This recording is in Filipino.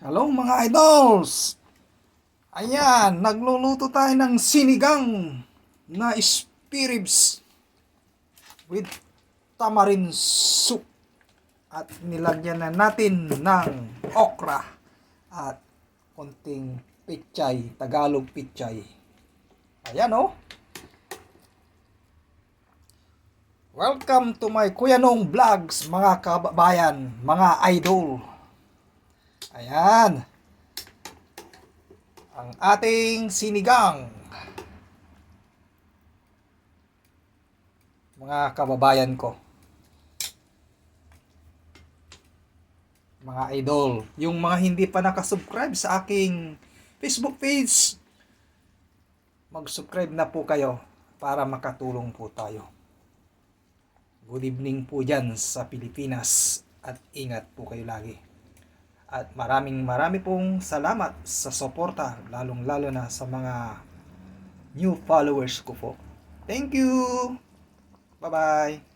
Hello mga idols! Ayan, nagluluto tayo ng sinigang na spiribs with tamarind soup. At nilagyan na natin ng okra at konting pichay, Tagalog pichay. Ayan oh! Welcome to my Kuya Nong Vlogs mga kababayan, mga idol. Ayan, ang ating sinigang, mga kababayan ko, mga idol. Yung mga hindi pa nakasubscribe sa aking Facebook page, mag-subscribe na po kayo para makatulong po tayo. Good evening po dyan sa Pilipinas at ingat po kayo lagi. At maraming pong salamat sa suporta, lalong-lalo na sa mga new followers ko po. Thank you! Bye-bye!